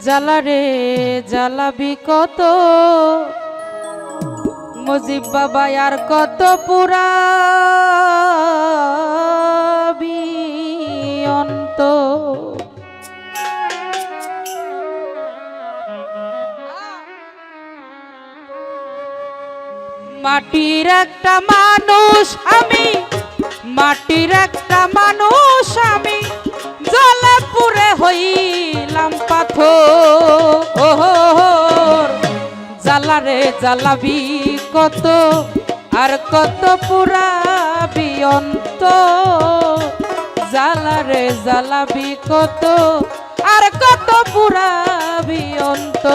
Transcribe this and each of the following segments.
জ্বালারে জ্বালাবি কত মুজিব বাবা আর কত পুরাবি অন্ত মাটির একটা মানুষ আমি মাটির একটা মানুষ আমি জ্বলে পুড়ে হইলাম পাথর জ্বালারে জ্বালাবি কত আর কত পুরাবি অন্ত জ্বালারে জ্বালাবি কত আর কত পুরাবি অন্ত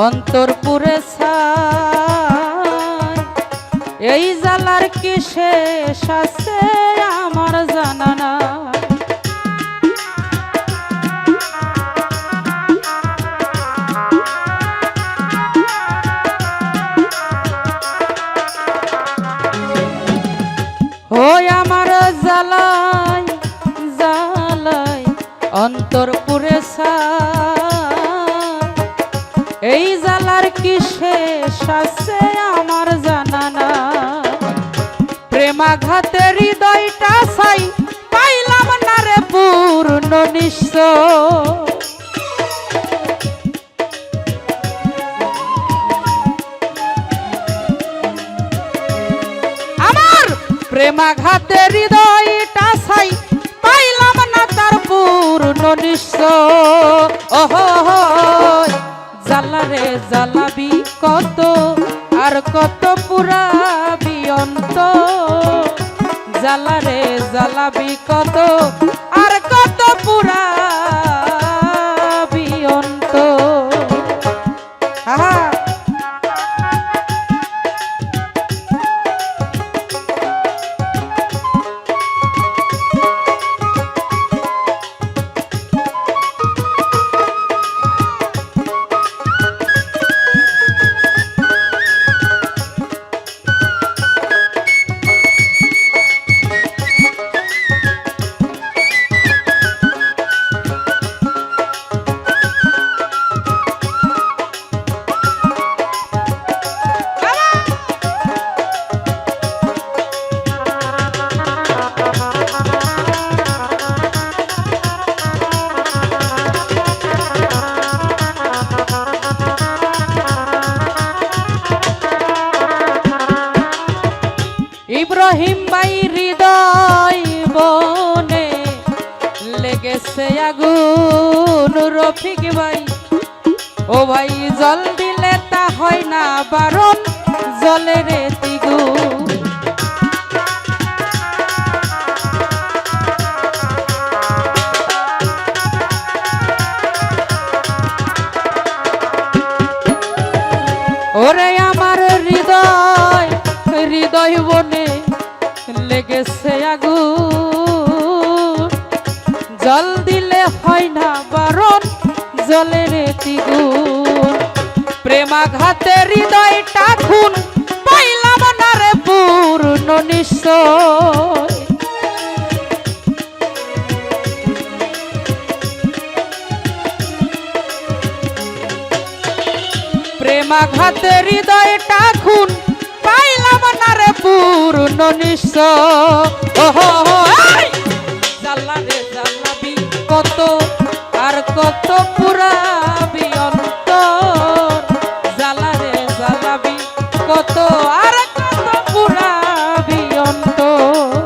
অন্তর পুরে ছাই এই জ্বালার কি শেষ আছে আমার জানা না ওই আমার জ্বালাই জ্বালাই অন্তর পুরে ছাই এই জ্বালার কি শেষ আছে আমার জানা না প্রেমাঘাতে হৃদয়টা ছাই পাইলাম না রে পূর্ণ নিশ্চয় আমার প্রেমাঘাতে হৃদয়টা ছাই পাইলাম না তার পূর্ণ নিশ্চয় ওহো জ্বালারে জ্বালাবি কত আর কত পুরাবি অন্ত জ্বালারে জ্বালাবি কত আর কত পুরাবি অন্ত আহা ইব্রাহিম ভাই হৃদয় বনে লেগেছে আগুন রফিক ভাই ও ভাই জল দিলে তা হয় না বারণ জলে রে তিগুন ওরে আমার হৃদয় হৃদয় বনে লেগেছে আগুন জল দিলে হয় না বারণ জলের তিগুন প্রেমাঘাতে হৃদয়টা খুন পাইলাম না রে পূর্ণ নিশ্চয় প্রেমাঘাতে হৃদয়টা খুন পাইলাম না রে পূর্ণ নিশ্চয় জ্বালারে জ্বালাবি কত আর কত পুরাবি অন্তর জ্বালারে জ্বালাবি কত আর কত পুরাবি অন্তর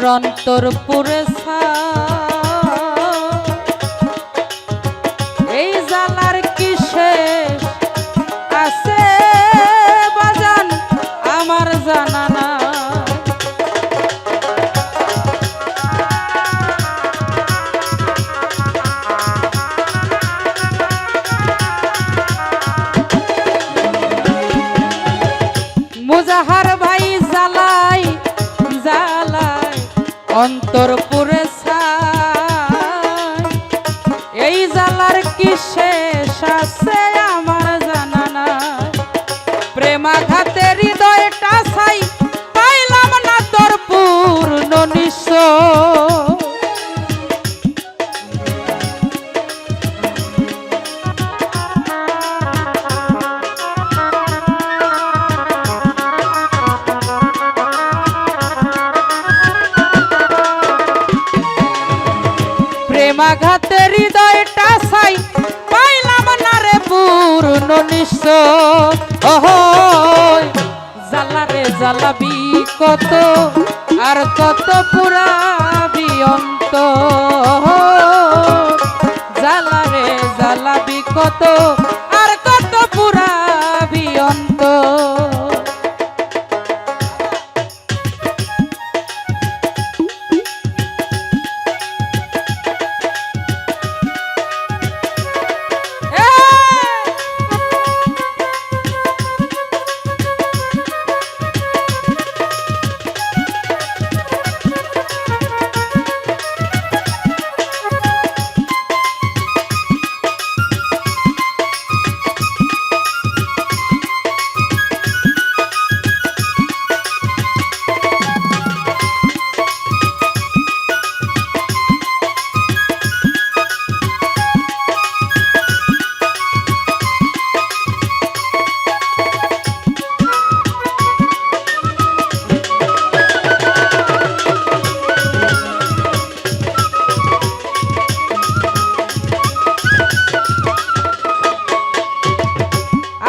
অন্তর পুরে এই জ্বালার কি শেষ আছে বাজান আমার জানা না। মুজাহার ভাই জ্বালাই জ্বালাই অন্তর পুরে এই জ্বালার কি শেষ আছে আমার জানা না। প্রেমাঘাতে হৃদয়টা ছাই পাইলাম না তোর পূর্ণ নিশ্চয়। প্রেমাঘাতে হৃদয়টা ছাই পাইলাম না রে পূর্ণ নিশ্চয়। জ্বালা রে জ্বালাবি কত আর কত পুরাবি অন্তর। জ্বালা রে জ্বালাবি কত আর কত পুরাবি অন্তর।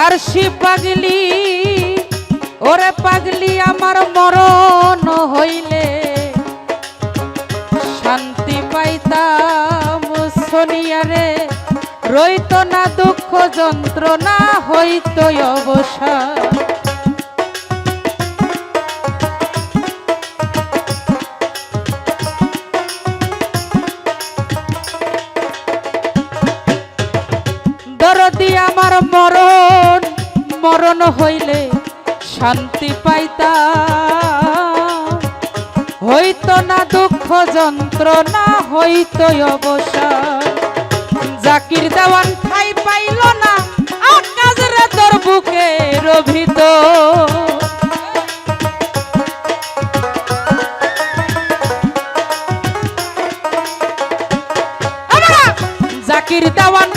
আর শিব পাগলি ওরে পাগলি আমার মরণ হইলে শান্তি পাইতাম শনিয়ারে। রইত না দুঃখ যন্ত্রণা হইত অবসান। দরদি আমার মরণ মরণ হইলে শান্তি পাইতাম। হইত না দুঃখ যন্ত্রণা হইত অবসান। জাকির দেওয়ান ঠাই পাইল না আকাশ রে তোর বুকের ভিতর। জাকির দেওয়ান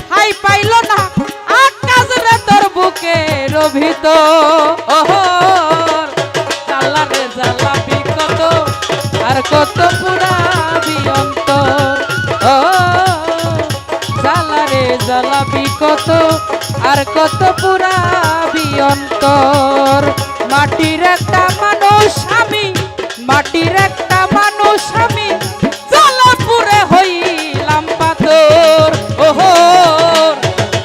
ঠাই পাইল না আকাশ রে তোর বুকের ভিতর। জ্বালা রে জ্বালাবি কত আর কত পুরাবি অন্তর। জ্বালা রে জ্বালাবি কত আর কত পুরাবি অন্তর। মাটির একটা মানুষ আমি মাটির একটা মানুষ আমি জ্বালা পুরে হইলাম পাথর। ওহো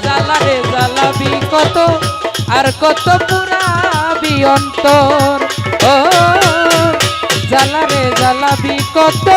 জ্বালা রে জ্বালাবি কত আর কত পুরাবি অন্তর। ও জ্বালা রে জ্বালাবি কত